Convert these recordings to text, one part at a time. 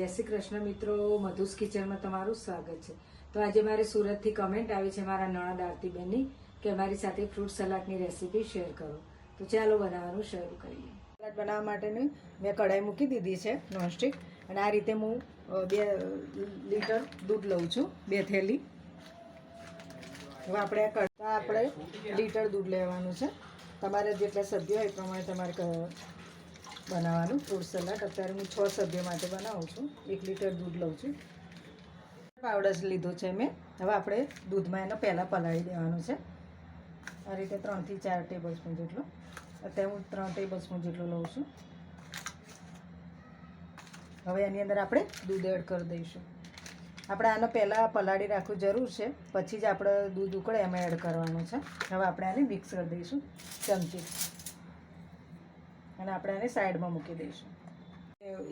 જય શ્રી કૃષ્ણ મિત્રો, મધુસ કિચનમાં તમારું સ્વાગત છે। તો આજે મારે સુરતથી કમેન્ટ આવી છે મારા નણંદ આરતીબેનની કે અમારી સાથે ફ્રૂટ સલાડની રેસીપી શેર કરો। તો ચાલો બનાવવાનું શરૂ કરીએ। સલાડ બનાવવા માટેની મેં કઢાઈ મૂકી દીધી છે નોનસ્ટિક, અને આ રીતે હું 2 લીટર દૂધ લઉં છું, 2 થેલી। હવે આપણે લીટર દૂધ લેવાનું છે, તમારે જેટલા સભ્યો હોય એ પ્રમાણે તમારે બનાવવાનું ફ્રૂટ સલાડ। અત્યારે હું 6 સભ્યો માટે બનાવું છું, 1 લીટર દૂધ લઉં છું। પાવડર લીધો છે મેં। હવે આપણે દૂધમાં એને પહેલાં પલાળી દેવાનું છે, આ રીતે 3 થી 4 ટેબલ સ્પૂન જેટલો। અત્યારે હું 3 ટેબલ સ્પૂન જેટલો લઉં છું। હવે એની અંદર આપણે દૂધ એડ કરી દઈશું। આપણે આને પહેલાં પલાળી રાખવું જરૂર છે, પછી જ આપણે દૂધ ઉકળે એમાં એડ કરવાનું છે। હવે આપણે આને મિક્સ કરી દઈશું ચમચી, અને આપણે એને સાઈડમાં મૂકી દઈશું।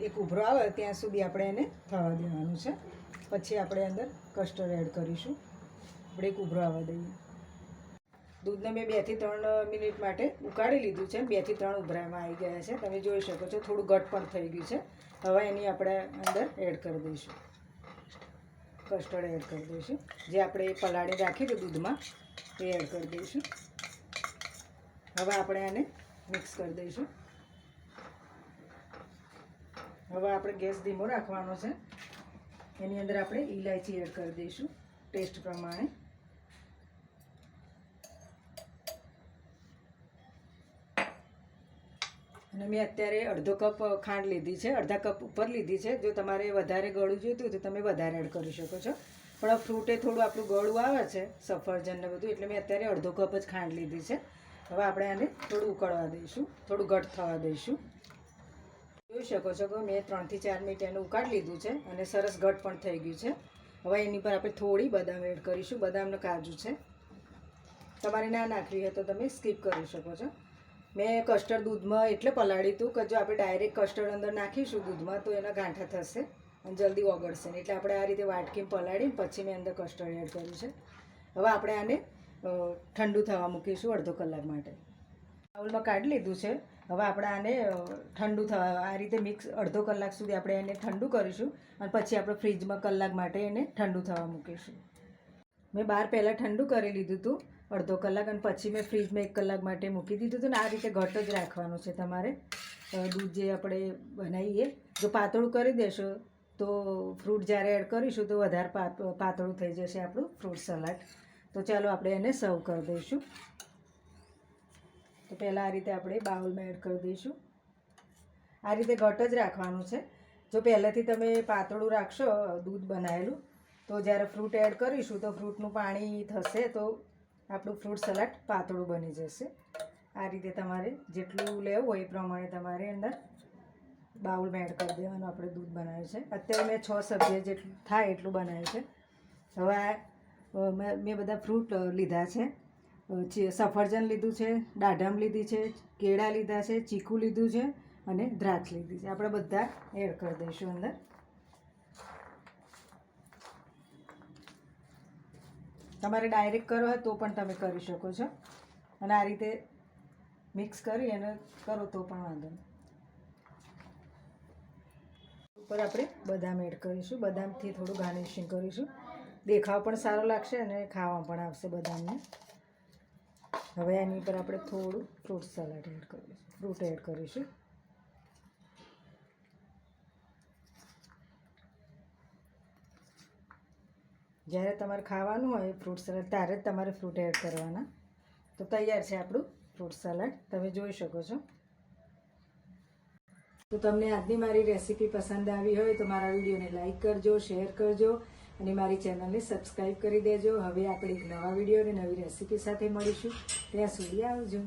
એક ઉભરો આવે ત્યાં સુધી આપણે એને થવા દેવાનું છે, પછી આપણે અંદર કસ્ટર્ડ એડ કરીશું। આપણે એક ઉભરો આવવા દઈએ। દૂધને મેં 2 થી 3 મિનિટ માટે ઉકાળી લીધું છે, 2 થી 3 ઉભરામાં આવી ગયા છે, તમે જોઈ શકો છો। થોડું ઘટ પણ થઈ ગયું છે। હવે એની આપણે અંદર એડ કરી દઈશું, કસ્ટર્ડ એડ કરી દઈશું, જે આપણે પલાળી રાખી હતું દૂધમાં એ એડ કરી દઈશું। હવે આપણે આને મિક્સ કરી દઈશું। હવે આપણે ગેસ ધીમો રાખવાનો છે। એની અંદર આપણે ઇલાયચી એડ કરી દઈશું ટેસ્ટ પ્રમાણે, અને મેં અત્યારે અડધો કપ ખાંડ લીધી છે, અડધા કપ ઉપર લીધી છે। જો તમારે વધારે ગળું જોઈતું હોય તો તમે વધારે એડ કરી શકો છો, પણ આ ફ્રૂટે થોડું આપણું ગળું આવે છે, સફરજન ને બધું, એટલે મેં અત્યારે અડધો કપ જ ખાંડ લીધી છે। હવે આપણે આને થોડું ઉકળવા દઈશું, થોડું ઘટ થવા દઈશું। જોઈ શકો છો કે મેં 3 થી 4 મિનિટ એનું ઉકાળી લીધું છે, અને સરસ ઘટ પણ થઈ ગયું છે। હવે એની પર આપણે થોડી બદામ એડ કરીશું, બદામને કાજુ છે, તમારે ના નાખવી હોય તો તમે સ્કીપ કરી શકો છો। મેં કસ્ટર્ડ દૂધમાં એટલે પલાળ્યું હતું કે જો આપણે ડાયરેક્ટ કસ્ટર્ડ અંદર નાખીશું દૂધમાં તો એના ગાંઠા થશે અને જલ્દી ઓગળશે નહીં, એટલે આપણે આ રીતે વાટકીમાં પલાળીને પછી મેં અંદર કસ્ટર્ડ એડ કર્યું છે। હવે આપણે આને ઠંડુ થવા મૂકીશું અડધો કલાક માટે। બાઉલમાં કાઢી લીધું છે। હવે આપણે આને ઠંડુ થવા આ રીતે મિક્સ અડધો કલાક સુધી આપણે એને ઠંડુ કરીશું, અને પછી આપણે ફ્રીજમાં કલાક માટે એને ઠંડુ થવા મૂકીશું। મેં બહાર પહેલાં ઠંડુ કરી લીધું હતું અડધો કલાક, અને પછી મેં ફ્રીજમાં 1 કલાક માટે મૂકી દીધું હતું। ને આ રીતે ઘટ જ રાખવાનું છે તમારે દૂધ જે આપણે બનાવીએ। જો પાતળું કરી દેશો તો ફ્રૂટ જ્યારે એડ કરીશું તો વધારે પાતળું થઈ જશે આપણું ફ્રૂટ સલાડ। તો ચાલો આપણે એને સર્વ કરી દઈશું। તો પહેલાં આ રીતે આપણે બાઉલમાં એડ કરી દઈશું। આ રીતે ઘટ જ રાખવાનું છે। જો પહેલાંથી તમે પાતળું રાખશો દૂધ બનાવેલું તો જ્યારે ફ્રૂટ એડ કરીશું તો ફ્રૂટનું પાણી થશે તો આપણું ફ્રૂટ સલાડ પાતળું બની જશે। આ રીતે તમારે જેટલું લેવું હોય એ પ્રમાણે તમારે અંદર બાઉલમાં એડ કરી દેવાનું। આપણે દૂધ બનાવ્યું છે, અત્યારે મેં 6 સભ્ય જેટલું થાય એટલું બનાવ્યું છે। હવે મેં બધા ફ્રૂટ લીધા છે, સફરજન લીધું છે, દાડમ લીધી છે, કેળા લીધા છે, ચીકુ લીધું છે, અને દ્રાક્ષ લીધી છે। આપણે બધા એડ કરી દઈશું અંદર। તમારે ડાયરેક્ટ કરવો હોય તો પણ તમે કરી શકો છો, અને આ રીતે મિક્સ કરી અને કરો તો પણ વાંધો નહીં। ઉપર આપણે બદામ એડ કરીશું, બદામથી થોડું ગાર્નિશિંગ કરીશું, દેખાવ પણ સારો લાગશે અને ખાવા પણ આવશે બદામને। હવે એની પર આપણે થોડું ફ્રૂટ સલાડ એડ કરીશું, ફ્રૂટ એડ કરીશું। જ્યારે તમારે ખાવાનું હોય ફ્રૂટ સલાડ ત્યારે જ તમારે ફ્રૂટ એડ કરવાના। તો તૈયાર છે આપણું ફ્રૂટ સલાડ, તમે જોઈ શકો છો। તો તમને આજની મારી રેસીપી પસંદ આવી હોય તો મારા વિડીયોને લાઈક કરજો, શેર કરજો, અને મારી ચેનલને સબસ્ક્રાઈબ કરી દેજો। હવે આપણે એક નવા વિડીયો અને નવી રેસીપી સાથે મળીશું, ત્યાં સુધી આવજો।